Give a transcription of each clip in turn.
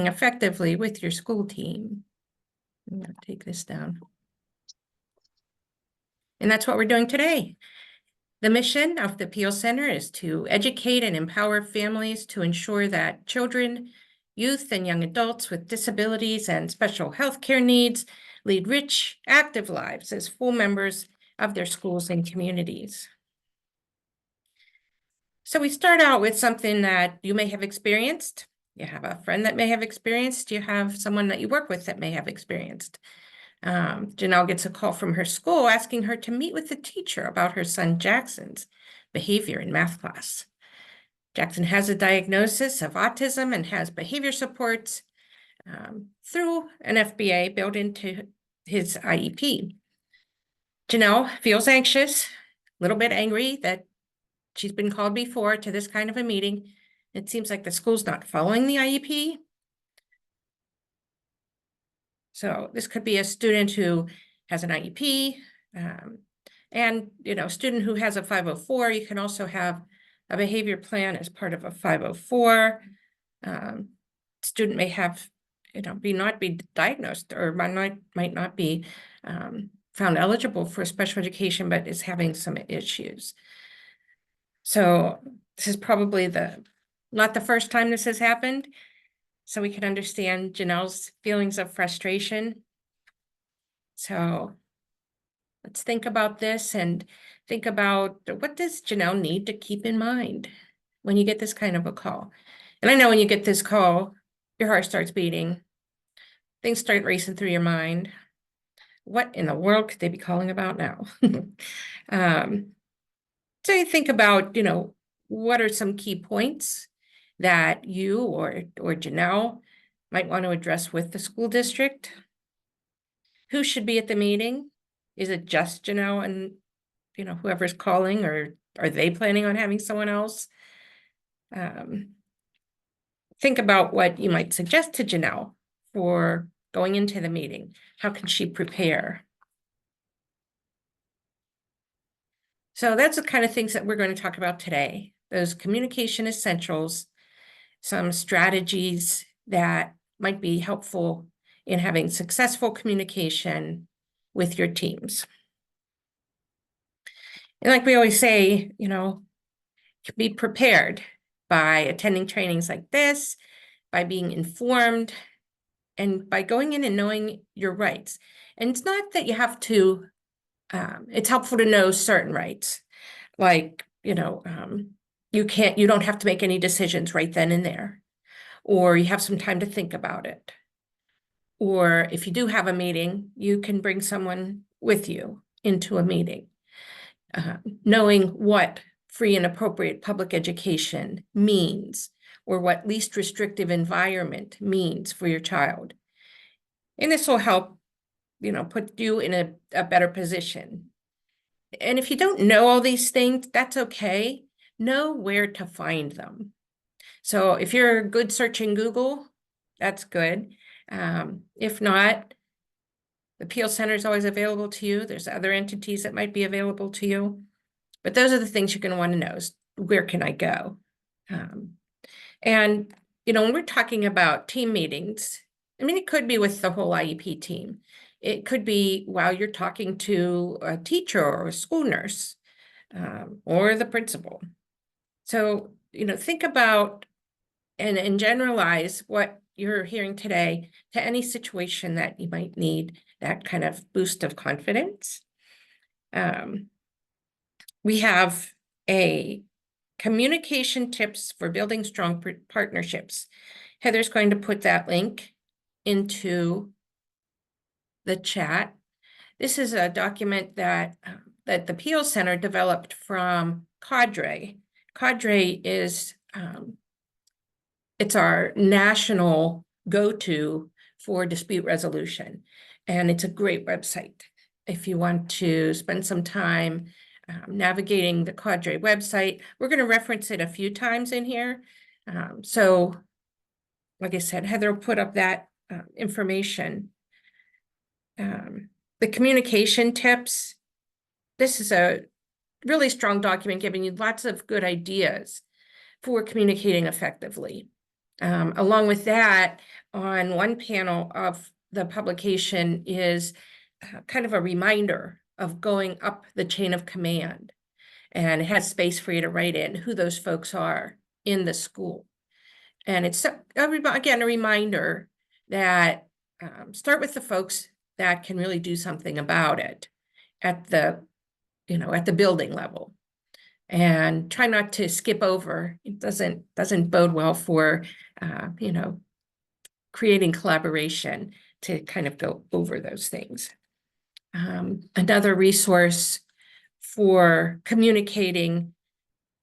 effectively with your school team. I'm going to take this down. And that's what we're doing today. The mission of the Peel Center is to educate and empower families to ensure that children, youth, and young adults with disabilities and special health care needs lead rich, active lives as full members of their schools and communities. So we start out with something that you may have experienced. You have a friend that may have experienced. You have someone that you work with that may have experienced. Janelle gets a call from her school asking her to meet with the teacher about her son Jackson's behavior in math class. Jackson has a diagnosis of autism and has behavior supports through an FBA built into his IEP. Janelle feels anxious, a little bit angry that she's been called before to this kind of a meeting. It seems like the school's not following the IEP. So this could be a student who has an IEP, and student who has a 504. You can also have a behavior plan as part of a 504. Student may have, not be diagnosed or might not be found eligible for special education, but is having some issues. So this is probably not the first time this has happened. So we can understand Janelle's feelings of frustration. So let's think about this and think about what does Janelle need to keep in mind when you get this kind of a call. And I know when you get this call, your heart starts beating. Things start racing through your mind. What in the world could they be calling about now? So you think about, what are some key points that you or Janelle might want to address with the school district? Who should be at the meeting? Is it just Janelle and, whoever's calling, or are they planning on having someone else? Think about what you might suggest to Janelle for going into the meeting. How can she prepare? So that's the kind of things that we're going to talk about today. Those communication essentials, some strategies that might be helpful in having successful communication with your teams. And like we always say, be prepared by attending trainings like this, by being informed, and by going in and knowing your rights. And it's not that you have to, it's helpful to know certain rights. Like, you don't have to make any decisions right then and there, or you have some time to think about it. Or if you do have a meeting, you can bring someone with you into a meeting. Knowing what free and appropriate public education means, or what least restrictive environment means for your child. And this will help, put you in a better position. And if you don't know all these things, that's okay. Know where to find them. So if you're good searching Google, that's good. If not, the Peel Center is always available to you. There's other entities that might be available to you. But those are the things you're going to want to know is, where can I go? And, when we're talking about team meetings, it could be with the whole IEP team. It could be while you're talking to a teacher or a school nurse, or the principal. So, think about and generalize what you're hearing today to any situation that you might need that kind of boost of confidence. We have a communication tips for building strong partnerships. Heather's going to put that link into the chat. This is a document that the Peel Center developed from Cadre. Cadre is it's our national go-to for dispute resolution, and it's a great website if you want to spend some time navigating the Cadre website. We're going to reference it a few times in here. So, like I said, Heather will put up that information. The communication tips. This is a really strong document giving you lots of good ideas for communicating effectively. Along with that, on one panel of the publication is kind of a reminder of going up the chain of command. And it has space for you to write in who those folks are in the school. And it's, again, a reminder that start with the folks that can really do something about it at the, at the building level. And try not to skip over. It doesn't bode well for, creating collaboration to kind of go over those things. Another resource for communicating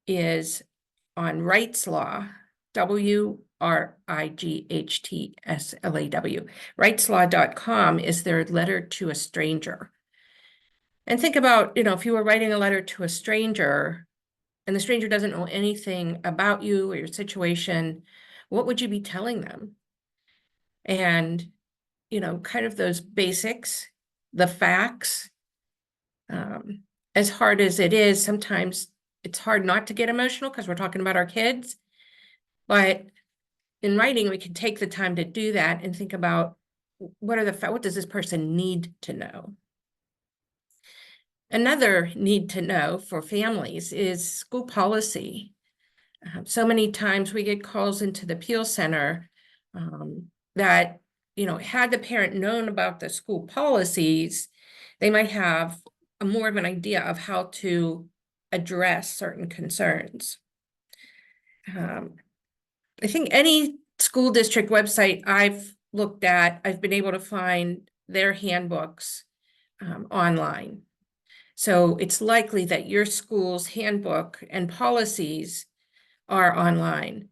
is on Wright's Law, WRIGHTSLAW. WrightsLaw.com is their letter to a stranger. And think about, if you were writing a letter to a stranger and the stranger doesn't know anything about you or your situation, what would you be telling them? And, kind of those basics, the facts. As hard as it is, sometimes it's hard not to get emotional because we're talking about our kids. But in writing, we can take the time to do that and think about what does this person need to know? Another need to know for families is school policy. So many times we get calls into the appeal center that, had the parent known about the school policies, they might have more of an idea of how to address certain concerns. I think any school district website I've looked at, I've been able to find their handbooks online. So it's likely that your school's handbook and policies are online.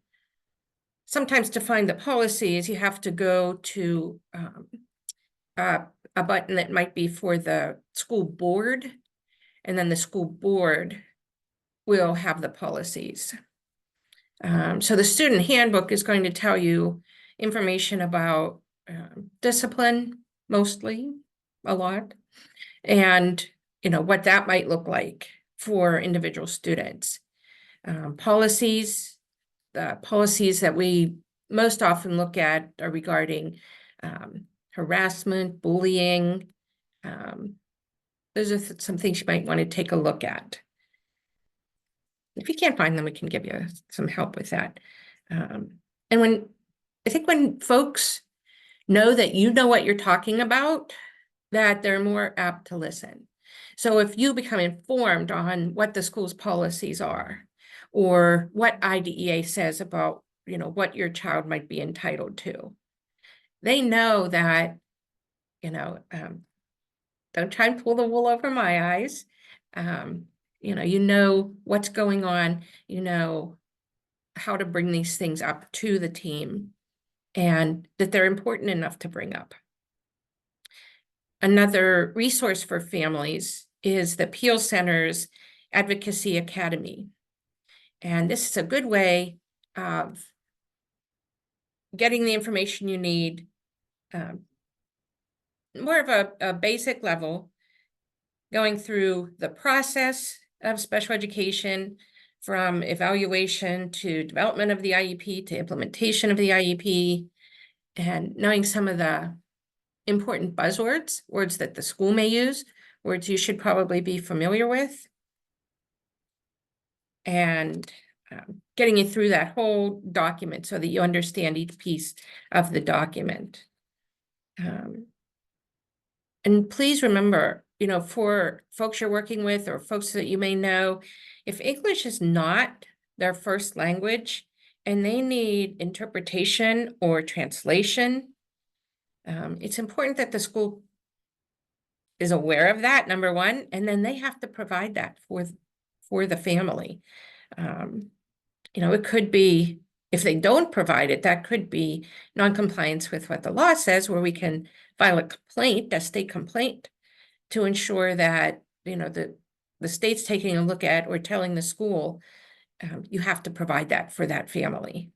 Sometimes to find the policies, you have to go to a button that might be for the school board, and then the school board will have the policies. So the student handbook is going to tell you information about discipline, mostly, a lot, and what that might look like for individual students. Policies, the policies that we most often look at are regarding harassment, bullying. Those are some things you might want to take a look at. If you can't find them, we can give you some help with that. And I think when folks know that you know what you're talking about, that they're more apt to listen. So if you become informed on what the school's policies are, or what IDEA says about, what your child might be entitled to, they know that, don't try and pull the wool over my eyes. You know what's going on, how to bring these things up to the team, and that they're important enough to bring up. Another resource for families is the Appeal Center's Advocacy Academy. And this is a good way of getting the information you need, more of a basic level, going through the process of special education, from evaluation to development of the IEP to implementation of the IEP, and knowing some of the important buzzwords, words that the school may use, words you should probably be familiar with, and getting you through that whole document so that you understand each piece of the document. And please remember, for folks you're working with or folks that you may know, if English is not their first language and they need interpretation or translation, it's important that the school is aware of that, number one, and then they have to provide that for the family. It could be, if they don't provide it, that could be non-compliance with what the law says, where we can file a complaint, a state complaint, to ensure that, the state's taking a look at or telling the school, you have to provide that for that family.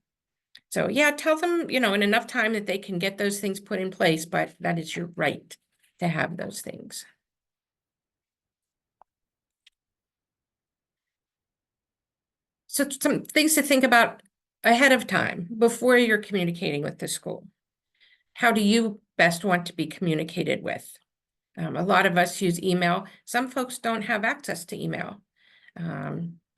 So yeah, tell them, in enough time that they can get those things put in place, but that is your right to have those things. So some things to think about ahead of time before you're communicating with the school. how do you best want to be communicated with? A lot of us use email. Some folks don't have access to email.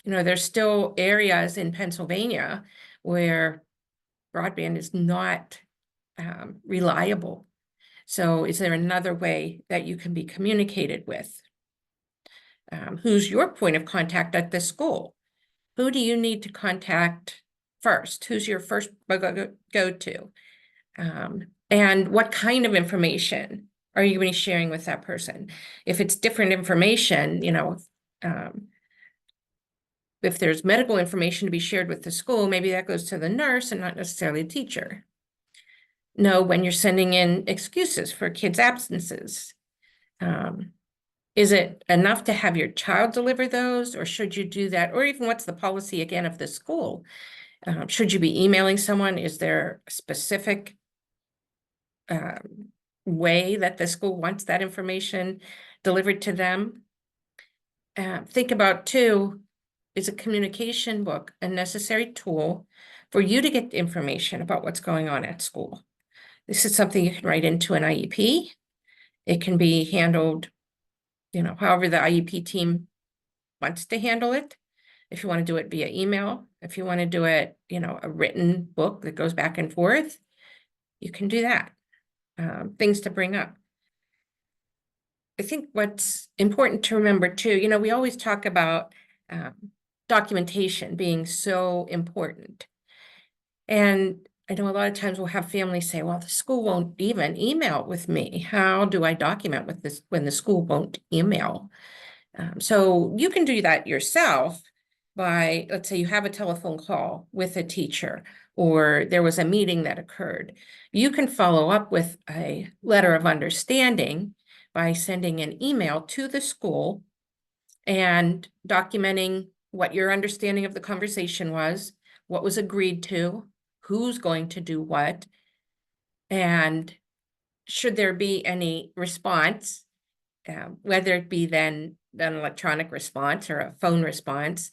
There's still areas in Pennsylvania where broadband is not reliable. So is there another way that you can be communicated with? Who's your point of contact at the school? Who do you need to contact first? Who's your first go-to? And what kind of information are you going to be sharing with that person? If it's different information, if there's medical information to be shared with the school, maybe that goes to the nurse and not necessarily the teacher. Know when you're sending in excuses for kids' absences. Is it enough to have your child deliver those, or should you do that? Or even what's the policy again of the school? Should you be emailing someone? Is there a specific way that the school wants that information delivered to them? Think about too, is a communication book a necessary tool for you to get information about what's going on at school? This is something you can write into an IEP. It can be handled, however the IEP team wants to handle it. If you want to do it via email, if you want to do it, a written book that goes back and forth, you can do that. Things to bring up. I think what's important to remember too, we always talk about documentation being so important. And I know a lot of times we'll have families say, well, the school won't even email with me. How do I document with this when the school won't email? So you can do that yourself by, let's say you have a telephone call with a teacher, or there was a meeting that occurred. You can follow up with a letter of understanding by sending an email to the school and documenting what your understanding of the conversation was, what was agreed to, who's going to do what, and should there be any response, whether it be then an electronic response or a phone response.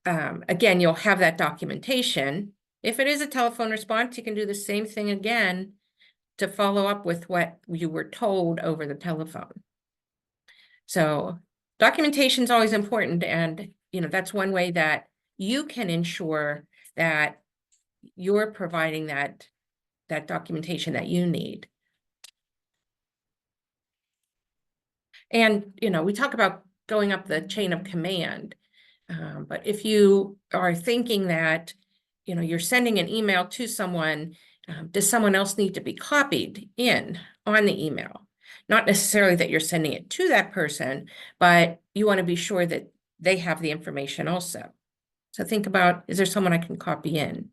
Again, you'll have that documentation. If it is a telephone response, you can do the same thing again to follow up with what you were told over the telephone. So documentation is always important. And, that's one way that you can ensure that you're providing that documentation that you need. And, we talk about going up the chain of command. But if you are thinking that, you're sending an email to someone, does someone else need to be copied in on the email? Not necessarily that you're sending it to that person, but you want to be sure that they have the information also. So think about, is there someone I can copy in?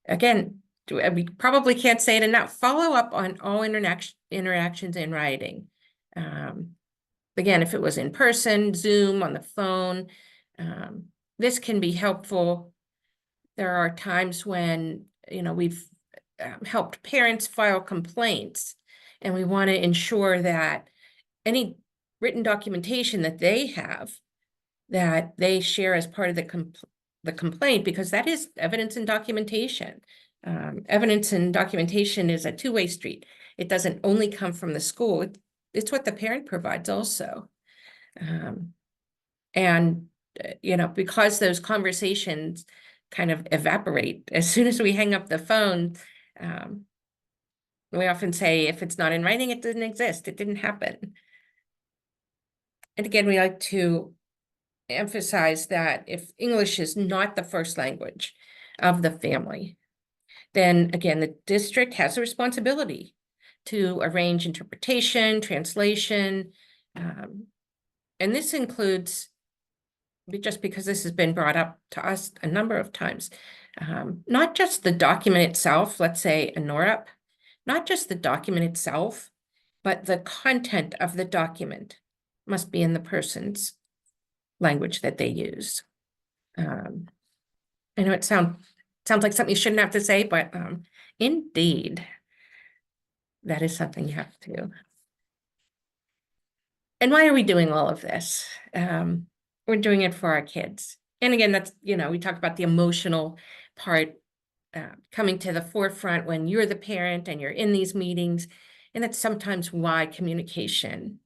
Again, we probably can't say it enough. Follow up on all interactions in writing. Again, if it was in person, Zoom, on the phone, this can be helpful. There are times when, we've helped parents file complaints, and we want to ensure that any written documentation that they have, that they share as part of the complaint, because that is evidence and documentation. Evidence and documentation is a two-way street. It doesn't only come from the school. It's what the parent provides also. And, because those conversations kind of evaporate as soon as we hang up the phone, we often say, if it's not in writing, it didn't exist. It didn't happen. And again, we like to emphasize that if English is not the first language of the family, then again, the district has a responsibility to arrange interpretation, translation, and this includes, just because this has been brought up to us a number of times, not just the document itself, let's say a NORAP, not just the document itself, but the content of the document must be in the person's language that they use. I know it sounds like something you shouldn't have to say, but indeed, that is something you have to do. And why are we doing all of this? We're doing it for our kids. And again, that's, we talk about the emotional part coming to the forefront when you're the parent and you're in these meetings. And that's sometimes why communication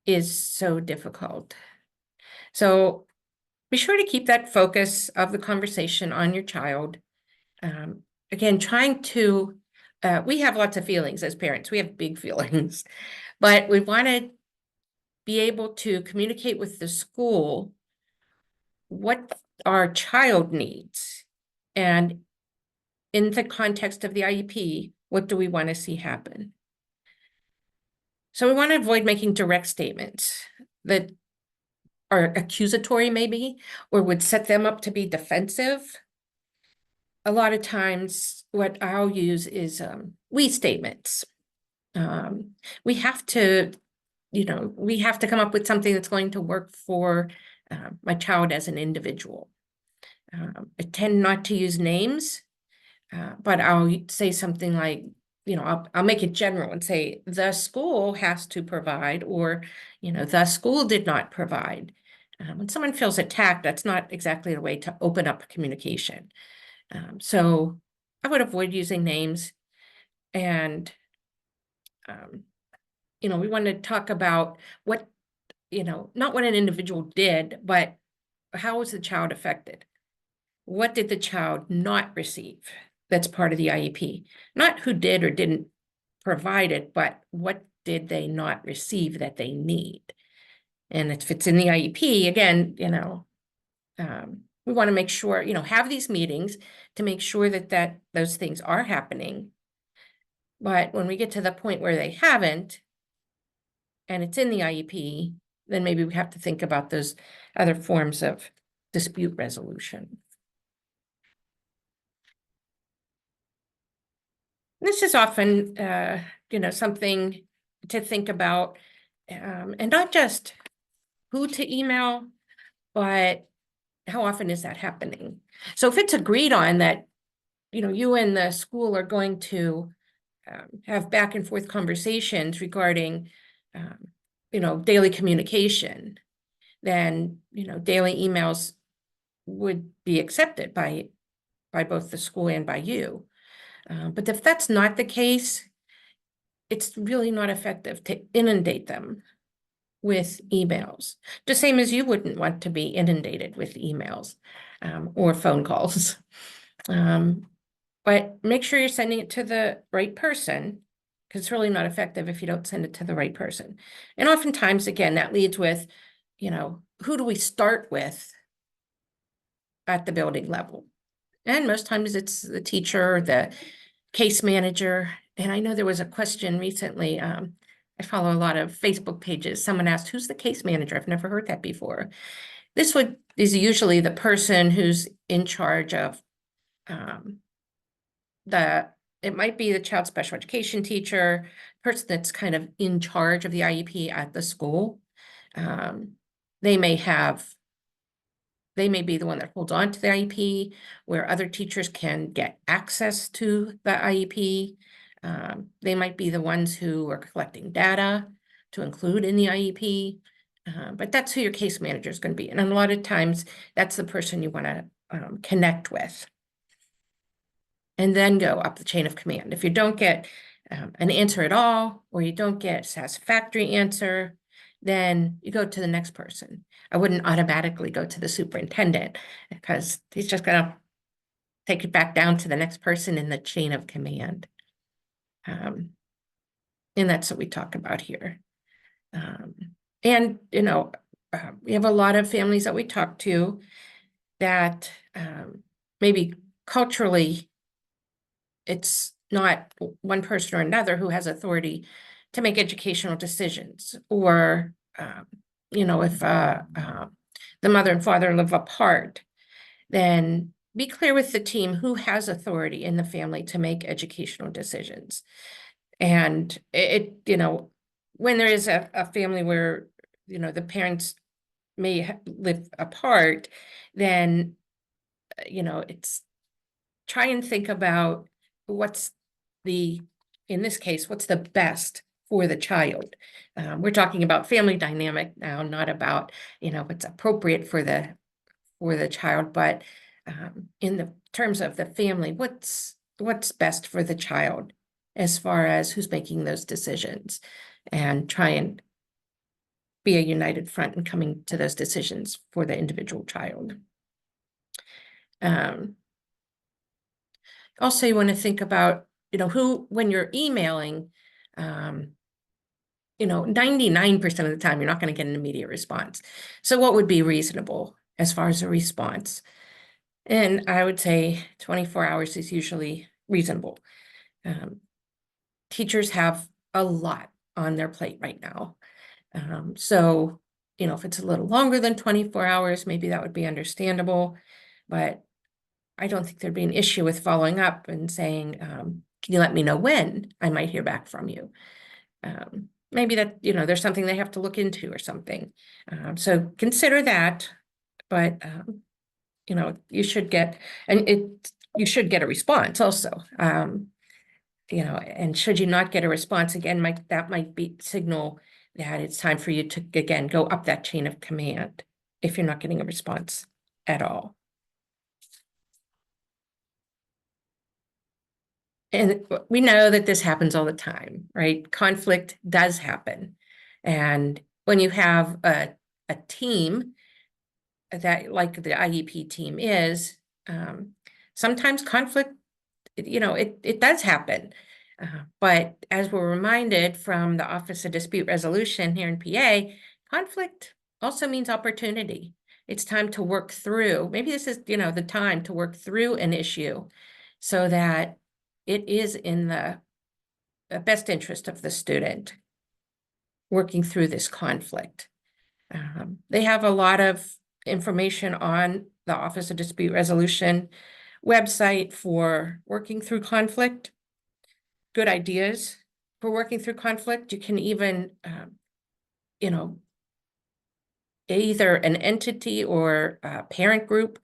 is so difficult. So be sure to keep that focus of the conversation on your child. Again, trying to, we have lots of feelings as parents, we have big feelings, but we want to be able to communicate with the school what our child needs. And in the context of the IEP, what do we want to see happen? So we want to avoid making direct statements that are accusatory maybe, or would set them up to be defensive. A lot of times what I'll use is we statements. We have to, we have to come up with something that's going to work for my child as an individual. I tend not to use names, but I'll say something like, I'll make it general and say the school has to provide, or, the school did not provide. When someone feels attacked, that's not exactly the way to open up communication. So I would avoid using names, and, we want to talk about what, not what an individual did, but how was the child affected? What did the child not receive? That's part of the IEP. Not who did or didn't provide it, but what did they not receive that they need? And if it's in the IEP, again, we want to make sure, have these meetings to make sure that those things are happening. But when we get to the point where they haven't, and it's in the IEP, then maybe we have to think about those other forms of dispute resolution. This is often, something to think about, and not just who to email, but how often is that happening? So if it's agreed on that, you and the school are going to have back and forth conversations regarding, daily communication, then, daily emails would be accepted by both the school and by you. But if that's not the case, it's really not effective to inundate them with emails, the same as you wouldn't want to be inundated with emails or phone calls. But make sure you're sending it to the right person, because it's really not effective if you don't send it to the right person. And oftentimes, again, that leads with, who do we start with at the building level? And most times it's the teacher, the case manager. And I know there was a question recently. I follow a lot of Facebook pages. Someone asked, who's the case manager? I've never heard that before. This is usually the person who's in charge of it might be the child special education teacher, person that's kind of in charge of the IEP at the school. They may be the one that holds on to the IEP, where other teachers can get access to the IEP. They might be the ones who are collecting data to include in the IEP. But that's who your case manager is going to be. And a lot of times that's the person you want to connect with. And then go up the chain of command. If you don't get an answer at all, or you don't get a satisfactory answer, then you go to the next person. I wouldn't automatically go to the superintendent, because he's just going to take it back down to the next person in the chain of command. And that's what we talk about here. And, we have a lot of families that we talk to that maybe culturally, it's not one person or another who has authority to make educational decisions, or, if the mother and father live apart, then be clear with the team who has authority in the family to make educational decisions. And when there is a family where, the parents may live apart, then, it's try and think about in this case, what's the best for the child. We're talking about family dynamic now, not about, what's appropriate for the child, but in the terms of the family, what's best for the child as far as who's making those decisions, and try and be a united front in coming to those decisions for the individual child. Also, you want to think about, who, when you're emailing, 99% of the time, you're not going to get an immediate response. So what would be reasonable as far as a response? And I would say 24 hours is usually reasonable. Teachers have a lot on their plate right now. So, if it's a little longer than 24 hours, maybe that would be understandable. But I don't think there'd be an issue with following up and saying, can you let me know when I might hear back from you? Maybe that, there's something they have to look into or something. So consider that, but, you should get, you should get a response also. And should you not get a response, again, that might be signal that it's time for you to, again, go up that chain of command if you're not getting a response at all. And we know that this happens all the time, right? Conflict does happen. And when you have a team that, like the IEP team is, sometimes conflict, it does happen. But as we're reminded from the Office of Dispute Resolution here in PA, conflict also means opportunity. It's time to work through, maybe this is, the time to work through an issue so that it is in the best interest of the student working through this conflict. They have a lot of information on the Office of Dispute Resolution website for working through conflict, good ideas for working through conflict. You can even, either an entity or a parent group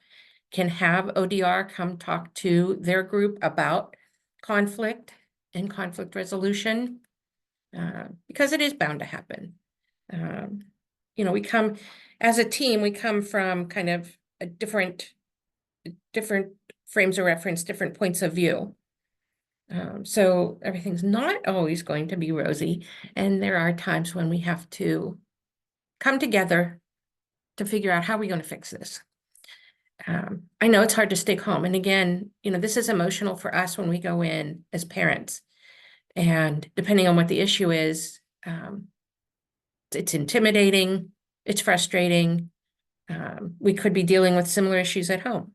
can have ODR come talk to their group about conflict and conflict resolution, because it is bound to happen. We come, as a team, we come from kind of a different frames of reference, different points of view. So everything's not always going to be rosy, and there are times when we have to come together to figure out how we're going to fix this. I know it's hard to stay calm. And again, this is emotional for us when we go in as parents. And depending on what the issue is, it's intimidating, it's frustrating. We could be dealing with similar issues at home.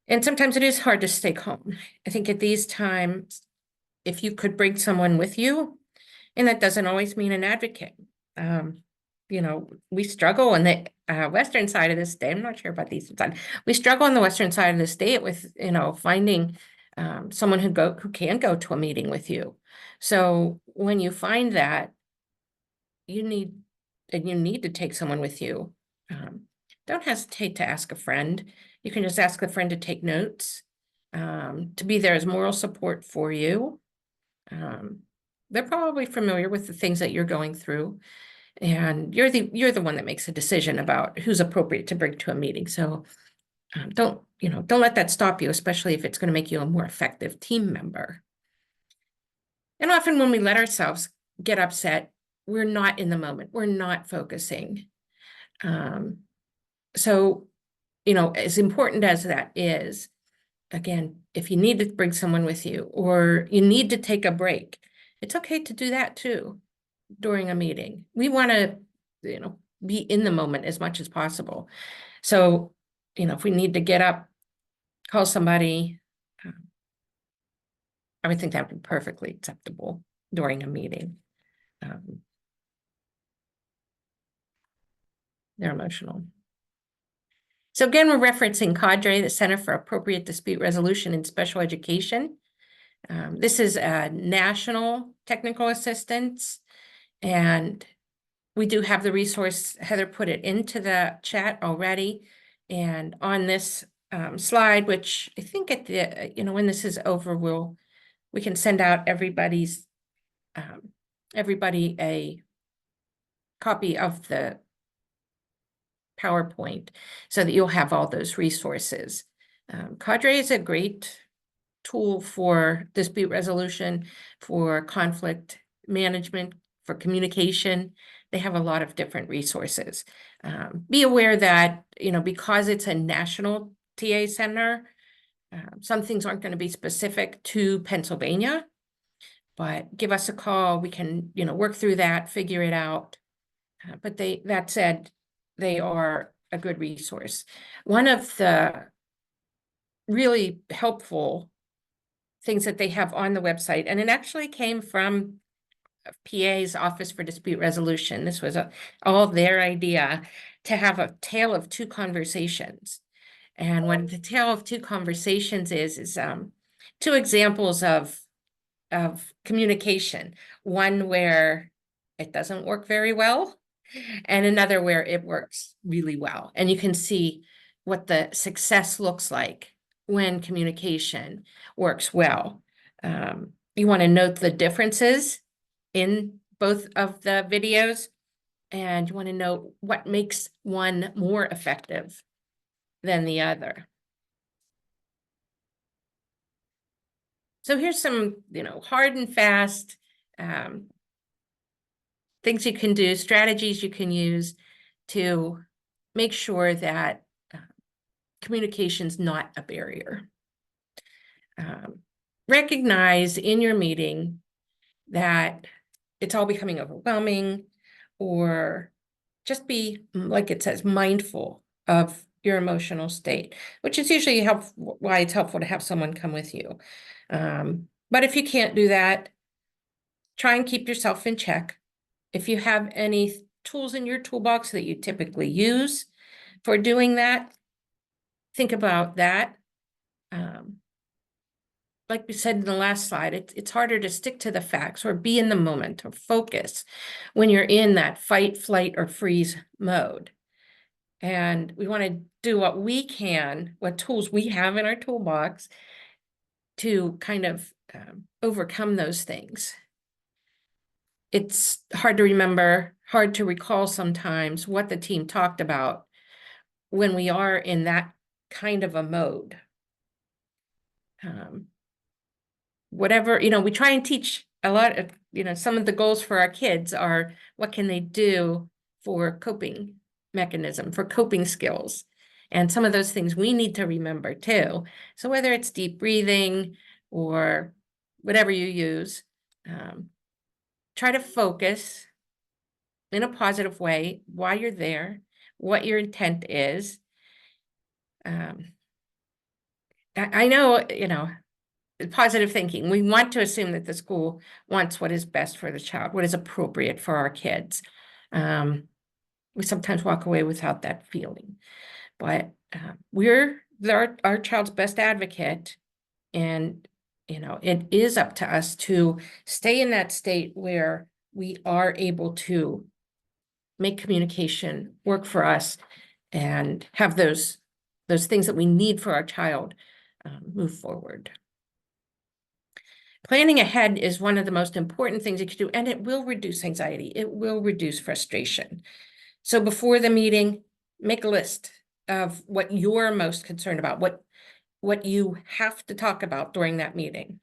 And sometimes it is hard to stay calm. I think at these times, if you could bring someone with you, and that doesn't always mean an advocate. We struggle on the western side of the state. I'm not sure about the eastern side. We struggle on the western side of the state with, finding someone who can go to a meeting with you. So when you find that, you need to take someone with you. Don't hesitate to ask a friend. You can just ask a friend to take notes, to be there as moral support for you. They're probably familiar with the things that you're going through, and you're the one that makes a decision about who's appropriate to bring to a meeting. So don't let that stop you, especially if it's going to make you a more effective team member. And often when we let ourselves get upset, we're not in the moment. We're not focusing. So, as important as that is, again, if you need to bring someone with you or you need to take a break, it's okay to do that too during a meeting. We want to, be in the moment as much as possible. So, if we need to get up, call somebody, I would think that would be perfectly acceptable during a meeting. They're emotional. So again, we're referencing CADRE, the Center for Appropriate Dispute Resolution in Special Education. This is a national technical assistance, and we do have the resource. Heather put it into the chat already. And on this slide, which I think at the, when this is over, we can send out everybody a copy of the PowerPoint so that you'll have all those resources. Cadre is a great tool for dispute resolution, for conflict management, for communication. They have a lot of different resources. Be aware that, because it's a national TA center, some things aren't going to be specific to Pennsylvania, but give us a call. We can, work through that, figure it out. But that said, they are a good resource. One of the really helpful things that they have on the website, and it actually came from PA's Office for Dispute Resolution. This was all their idea, to have a tale of two conversations. And what the tale of two conversations is two examples of communication. One where it doesn't work very well, and another where it works really well. And you can see what the success looks like when communication works well. You want to note the differences in both of the videos, and you want to know what makes one more effective than the other. So here's some, hard and fast things you can do, strategies you can use to make sure that communication's not a barrier. Recognize in your meeting that it's all becoming overwhelming, or just be, like it says, mindful of your emotional state, which is usually why it's helpful to have someone come with you. But if you can't do that, try and keep yourself in check. If you have any tools in your toolbox that you typically use for doing that, think about that. Like we said in the last slide, it's harder to stick to the facts or be in the moment or focus when you're in that fight, flight, or freeze mode. And we want to do what we can, what tools we have in our toolbox, to kind of overcome those things. It's hard to remember, hard to recall sometimes what the team talked about when we are in that kind of a mode. Whatever, we try and teach a lot of, some of the goals for our kids are what can they do for coping mechanism, for coping skills. And some of those things we need to remember too. So whether it's deep breathing or whatever you use, try to focus in a positive way while you're there, what your intent is. I know, positive thinking. We want to assume that the school wants what is best for the child, what is appropriate for our kids. We sometimes walk away without that feeling, but we're our child's best advocate, and it is up to us to stay in that state where we are able to make communication work for us and have those things that we need for our child move forward. Planning ahead is one of the most important things you can do, and it will reduce anxiety. It will reduce frustration. So before the meeting, make a list of what you're most concerned about, what you have to talk about during that meeting.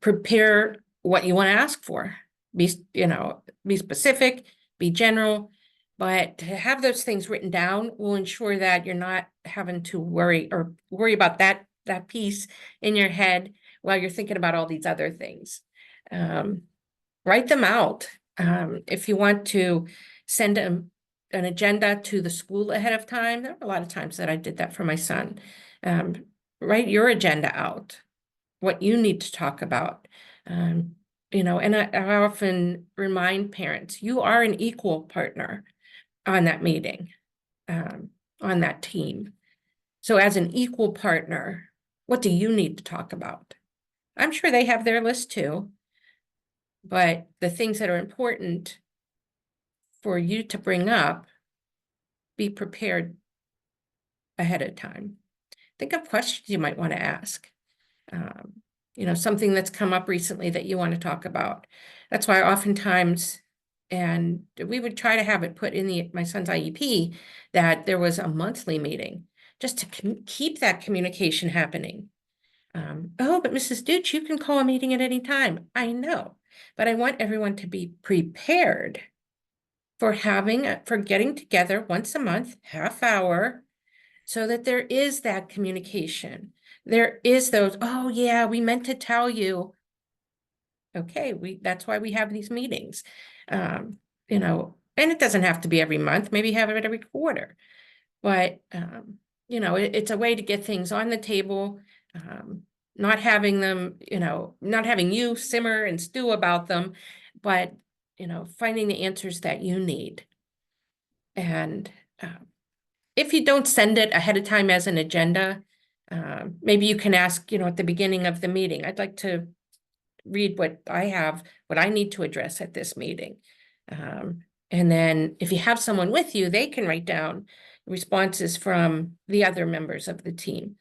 Prepare what you want to ask for. Be specific, be general, but to have those things written down will ensure that you're not having to worry about that piece in your head while you're thinking about all these other things. Write them out. If you want to send an agenda to the school ahead of time, there are a lot of times that I did that for my son. Write your agenda out, what you need to talk about. And I often remind parents, you are an equal partner on that meeting, on that team. So as an equal partner, what do you need to talk about? I'm sure they have their list too, but the things that are important for you to bring up, be prepared ahead of time. Think of questions you might want to ask. Something that's come up recently that you want to talk about. That's why oftentimes And we would try to have it put in my son's IEP that there was a monthly meeting, just to keep that communication happening. Oh, but Mrs. Deutsch, you can call a meeting at any time. I know, but I want everyone to be prepared for getting together once a month, half hour, so that there is that communication. There is those, oh yeah, we meant to tell you. Okay, that's why we have these meetings. You know, and it doesn't have to be every month, maybe have it every quarter. But you know, it's a way to get things on the table, not having them, you know, not having you simmer and stew about them, but you know, finding the answers that you need. And if you don't send it ahead of time as an agenda, maybe you can ask, you know, at the beginning of the meeting, I'd like to read what I need to address at this meeting. And then if you have someone with you, they can write down responses from the other members of the team.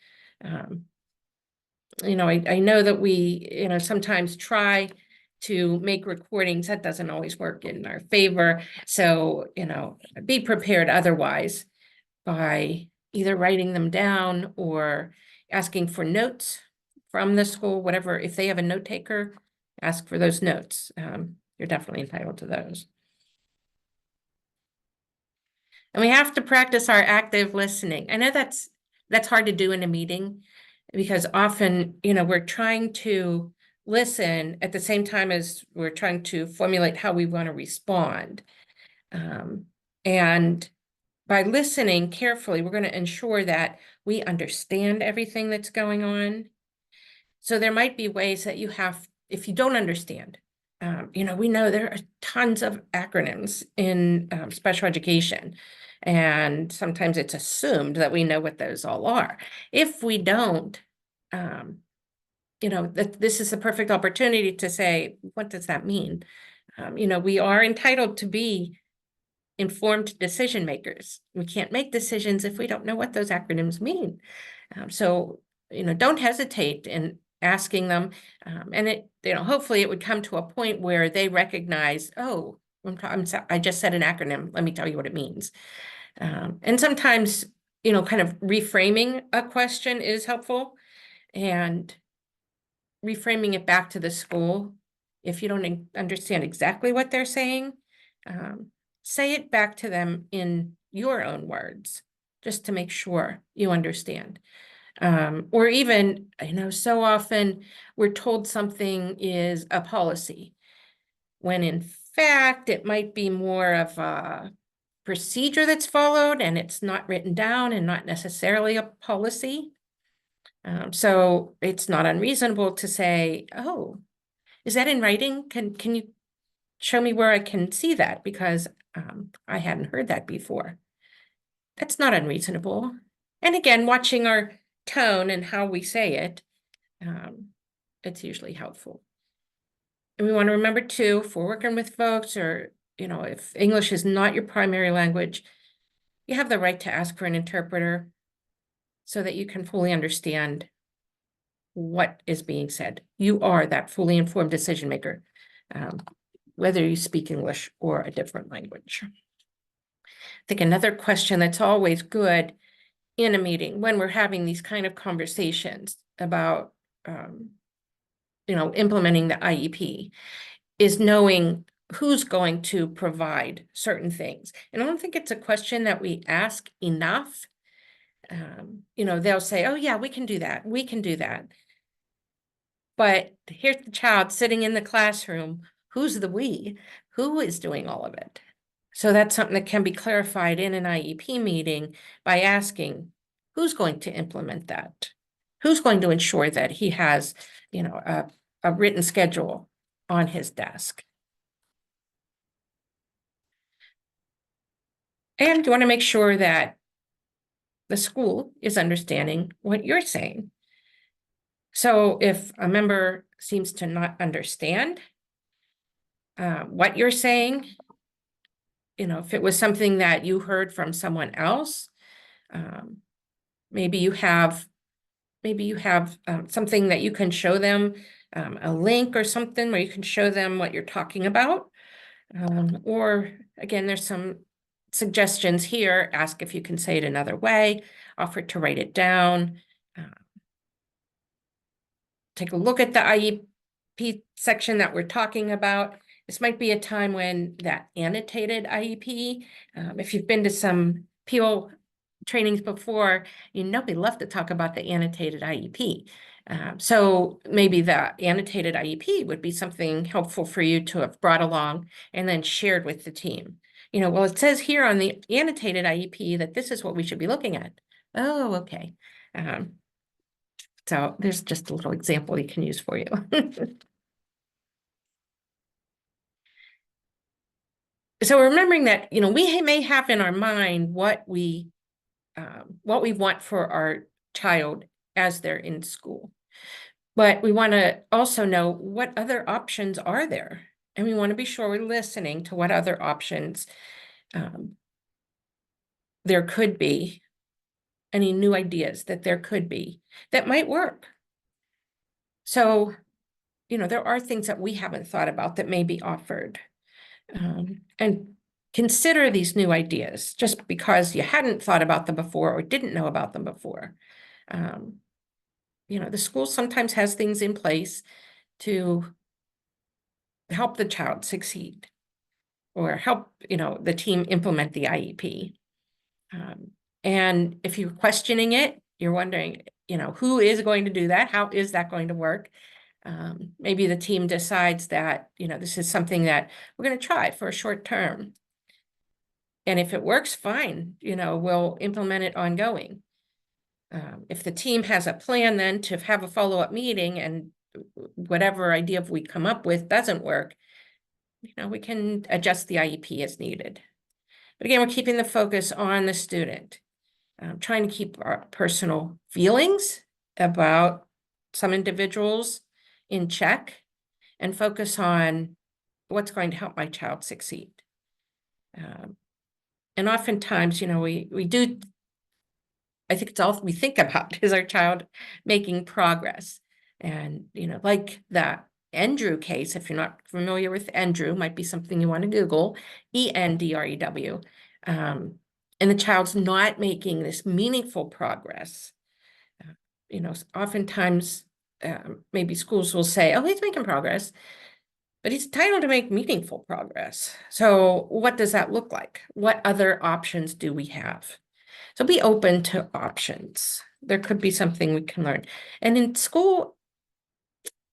You know, I know that we, you know, sometimes try to make recordings. That doesn't always work in our favor. So, you know, be prepared otherwise by either writing them down or asking for notes from the school, whatever. If they have a note taker, ask for those notes. You're definitely entitled to those. And we have to practice our active listening. I know that's hard to do in a meeting because often, you know, we're trying to listen at the same time as we're trying to formulate how we want to respond. And by listening carefully, we're going to ensure that we understand everything that's going on. So there might be ways that you have, if you don't understand, you know, we know there are tons of acronyms in special education, and sometimes it's assumed that we know what those all are. If we don't, you know, this is the perfect opportunity to say, what does that mean? You know, we are entitled to be informed decision makers. We can't make decisions if we don't know what those acronyms mean. So, you know, don't hesitate in asking them. And it, you know, hopefully it would come to a point where they recognize, oh, I just said an acronym. Let me tell you what it means. And sometimes, you know, kind of reframing a question is helpful, and reframing it back to the school. If you don't understand exactly what they're saying, say it back to them in your own words, just to make sure you understand. Or even, you know, so often we're told something is a policy, when in fact it might be more of a procedure that's followed and it's not written down and not necessarily a policy. So it's not unreasonable to say, oh, is that in writing? Can you show me where I can see that? Because I hadn't heard that before. That's not unreasonable. And again, watching our tone and how we say it, it's usually helpful. And we want to remember too, if we're working with folks, or, you know, if English is not your primary language, you have the right to ask for an interpreter so that you can fully understand what is being said. You are that fully informed decision maker, whether you speak English or a different language. I think another question that's always good in a meeting when we're having these kind of conversations about, you know, implementing the IEP is knowing who's going to provide certain things. And I don't think it's a question that we ask enough. You know, they'll say, oh yeah, we can do that. We can do that. But here's the child sitting in the classroom. Who's the we? Who is doing all of it? So that's something that can be clarified in an IEP meeting by asking, who's going to implement that? Who's going to ensure that he has, you know, a written schedule on his desk? And you want to make sure that the school is understanding what you're saying. So if a member seems to not understand what you're saying, you know, if it was something that you heard from someone else, maybe you have something that you can show them, a link or something where you can show them what you're talking about. Or again, there's some suggestions here. Ask if you can say it another way, offer to write it down. Take a look at the IEP section that we're talking about. This might be a time when that annotated IEP, if you've been to some PO trainings before, you know we love to talk about the annotated IEP. So maybe the annotated IEP would be something helpful for you to have brought along and then shared with the team. Well, it says here on the annotated IEP that this is what we should be looking at. Oh, okay. So there's just a little example you can use for you. So remembering that, we may have in our mind what we want for our child as they're in school. But we want to also know what other options are there. And we want to be sure we're listening to what other options there could be, any new ideas that there could be that might work. So, there are things that we haven't thought about that may be offered. And consider these new ideas just because you hadn't thought about them before or didn't know about them before. The school sometimes has things in place to help the child succeed or help, the team implement the IEP. And if you're questioning it, you're wondering, who is going to do that? How is that going to work? Maybe the team decides that, this is something that we're going to try for a short term. And if it works, fine, we'll implement it ongoing. If the team has a plan then to have a follow-up meeting and whatever idea we come up with doesn't work, we can adjust the IEP as needed. But again, we're keeping the focus on the student, trying to keep our personal feelings about some individuals in check and focus on what's going to help my child succeed. And oftentimes, we do, I think it's all we think about is our child making progress. And, like that Endrew case, if you're not familiar with Endrew, might be something you want to Google, ENDREW. And the child's not making this meaningful progress. Oftentimes, maybe schools will say, oh, he's making progress, but he's entitled to make meaningful progress. So what does that look like? What other options do we have? So be open to options. There could be something we can learn. And in school,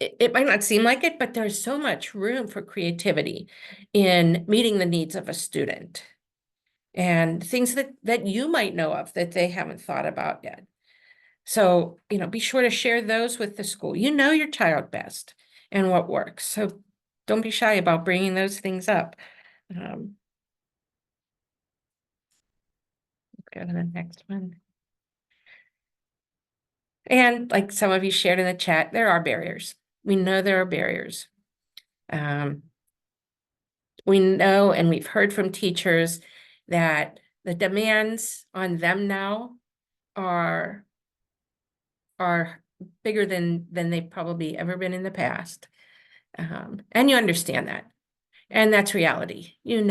it might not seem like it, but there's so much room for creativity in meeting the needs of a student and things that you might know of that they haven't thought about yet. So, be sure to share those with the school. You know your child best and what works. So don't be shy about bringing those things up. Go to the next one. And like some of you shared in the chat, there are barriers. We know there are barriers. We know, and we've heard from teachers that the demands on them now are bigger than they've probably ever been in the past. And you understand that. And that's reality. In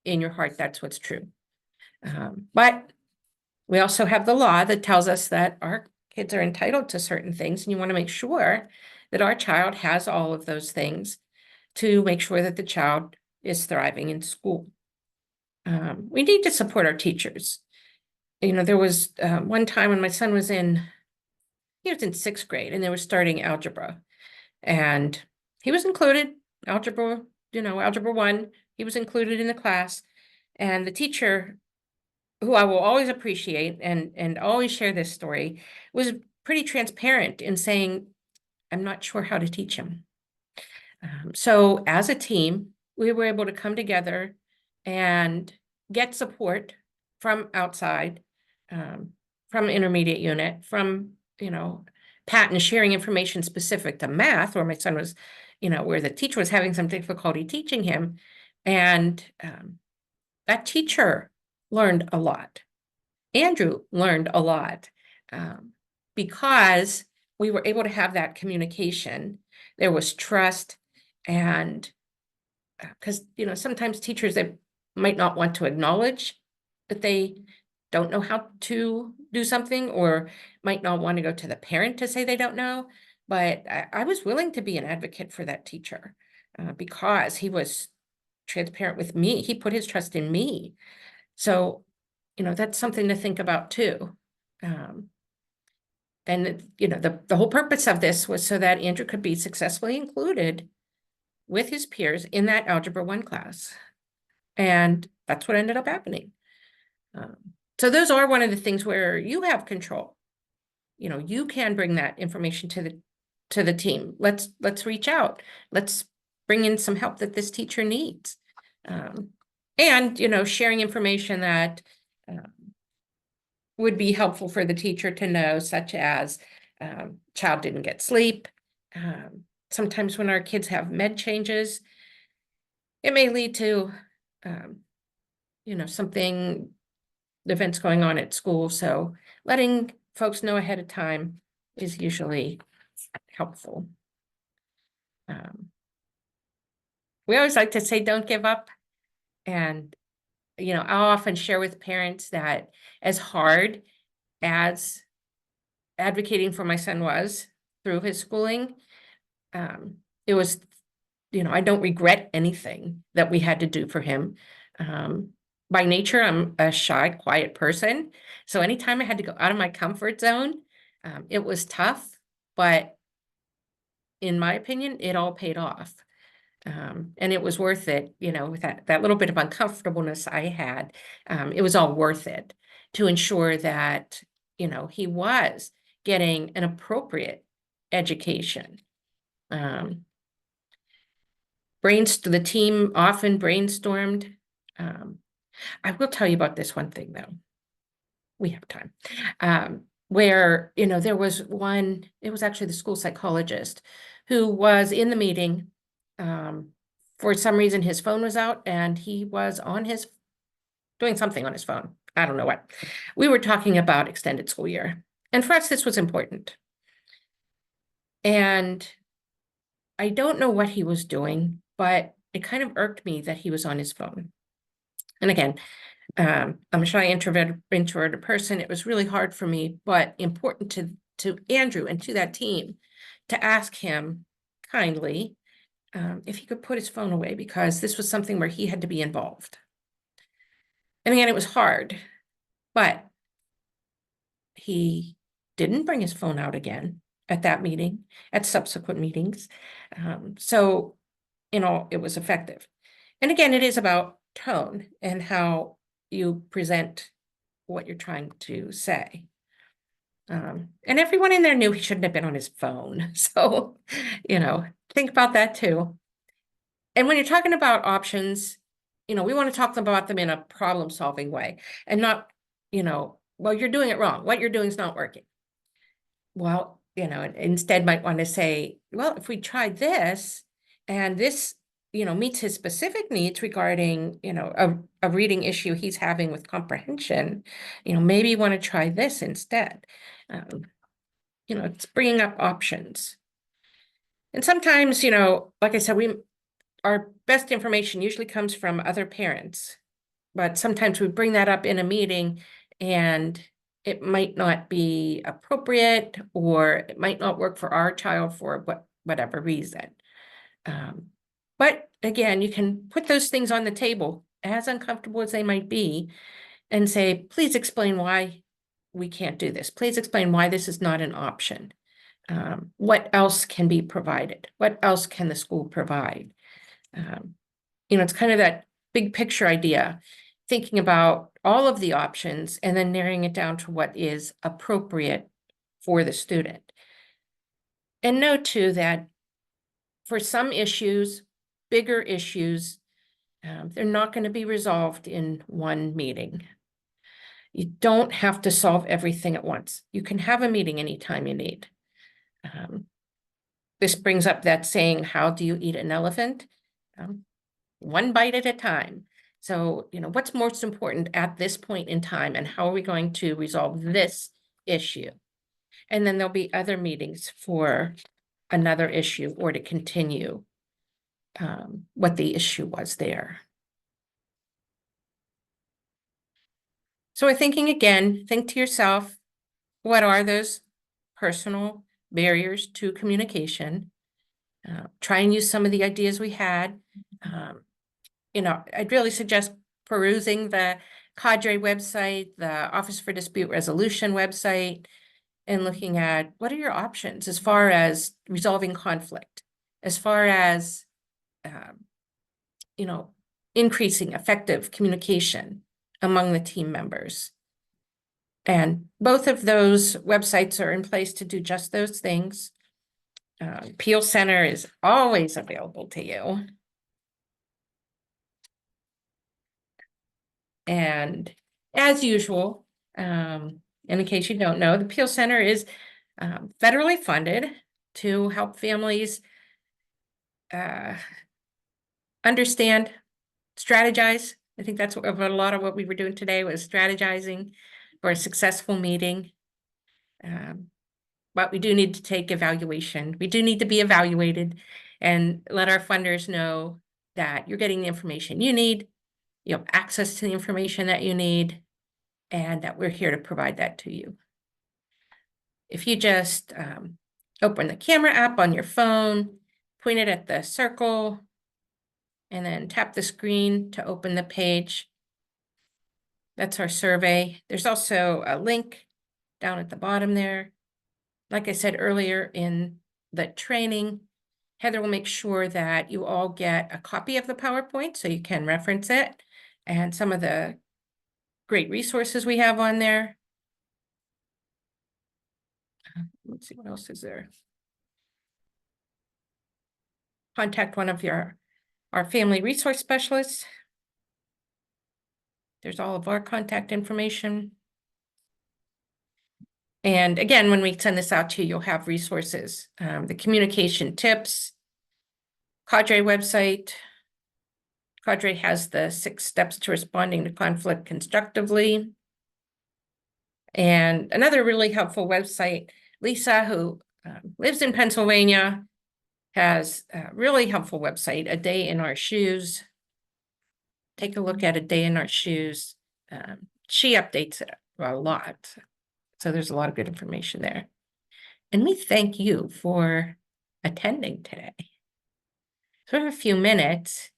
your heart, that's what's true. But we also have the law that tells us that our kids are entitled to certain things, and you want to make sure that our child has all of those things to make sure that the child is thriving in school. We need to support our teachers. There was one time when my son was in 6th grade and they were starting algebra, and he was included, algebra 1, he was included in the class, and the teacher, who I will always appreciate and always share this story, was pretty transparent in saying, I'm not sure how to teach him. So as a team, we were able to come together and get support from outside, from intermediate unit, from, Pat, and sharing information specific to math, where my son was, where the teacher was having some difficulty teaching him. And that teacher learned a lot. Andrew learned a lot because we were able to have that communication. There was trust, and because, sometimes teachers that might not want to acknowledge that they don't know how to do something, or might not want to go to the parent to say they don't know. But I was willing to be an advocate for that teacher because he was transparent with me. He put his trust in me. So, that's something to think about too. And, the whole purpose of this was so that Andrew could be successfully included with his peers in that Algebra 1 class. And that's what ended up happening. So those are one of the things where you have control. You can bring that information to the team. Let's reach out. Let's bring in some help that this teacher needs. And, sharing information that would be helpful for the teacher to know, such as child didn't get sleep. Sometimes when our kids have med changes, it may lead to, something, events going on at school. So letting folks know ahead of time is usually helpful. We always like to say, don't give up. And, I'll often share with parents that as hard as advocating for my son was through his schooling, it was, I don't regret anything that we had to do for him. By nature, I'm a shy, quiet person. So anytime I had to go out of my comfort zone, it was tough, but in my opinion, it all paid off. And it was worth it, with that little bit of uncomfortableness I had, it was all worth it to ensure that, he was getting an appropriate education. The team often brainstormed. I will tell you about this one thing though. We have time. Where, there was one, it was actually the school psychologist who was in the meeting. For some reason, his phone was out and he was doing something on his phone. I don't know what. We were talking about extended school year. And for us, this was important. And I don't know what he was doing, but it kind of irked me that he was on his phone. And again, I'm a shy introverted person. It was really hard for me, but important to Andrew and to that team to ask him kindly if he could put his phone away, because this was something where he had to be involved. And again, it was hard, but he didn't bring his phone out again at that meeting, at subsequent meetings. So, it was effective. And again, it is about tone and how you present what you're trying to say. And everyone in there knew he shouldn't have been on his phone. So, think about that too. And when you're talking about options, we want to talk about them in a problem-solving way and not, well, you're doing it wrong. What you're doing is not working. Well, instead might want to say, well, if we tried this and this, meets his specific needs regarding, a reading issue he's having with comprehension, maybe you want to try this instead. It's bringing up options. And sometimes, like I said, our best information usually comes from other parents, but sometimes we bring that up in a meeting and it might not be appropriate, or it might not work for our child for whatever reason. But again, you can put those things on the table, as uncomfortable as they might be, and say, please explain why we can't do this. Please explain why this is not an option. What else can be provided? What else can the school provide? It's kind of that big picture idea, thinking about all of the options and then narrowing it down to what is appropriate for the student. And note too that for some issues, bigger issues, they're not going to be resolved in one meeting. You don't have to solve everything at once. You can have a meeting anytime you need. This brings up that saying, how do you eat an elephant? One bite at a time. So, what's most important at this point in time, and how are we going to resolve this issue? And then there'll be other meetings for another issue or to continue. what the issue was there. So we're thinking again, think to yourself, what are those personal barriers to communication? Try and use some of the ideas we had. I'd really suggest perusing the Cadre website, the Office for Dispute Resolution website, and looking at what are your options as far as resolving conflict, as far as, increasing effective communication among the team members. And both of those websites are in place to do just those things. Appeal Center is always available to you. And as usual, and in case you don't know, the Appeal Center is federally funded to help families understand, strategize. I think that's what a lot of what we were doing today was strategizing for a successful meeting. But we do need to take evaluation. We do need to be evaluated and let our funders know that you're getting the information you need, you have access to the information that you need, and that we're here to provide that to you. If you just open the camera app on your phone, point it at the circle, and then tap the screen to open the page. That's our survey. There's also a link down at the bottom there. Like I said earlier in the training, Heather will make sure that you all get a copy of the PowerPoint so you can reference it and some of the great resources we have on there. Let's see, what else is there? Contact one of our family resource specialists. There's all of our contact information. And again, when we send this out to you, you'll have resources, the communication tips, Cadre website. Cadre has the 6 steps to responding to conflict constructively. And another really helpful website, Lisa, who lives in Pennsylvania, has a really helpful website, A Day in Our Shoes. Take a look at A Day in Our Shoes. She updates it a lot. So there's a lot of good information there. And we thank you for attending today. So we have a few minutes.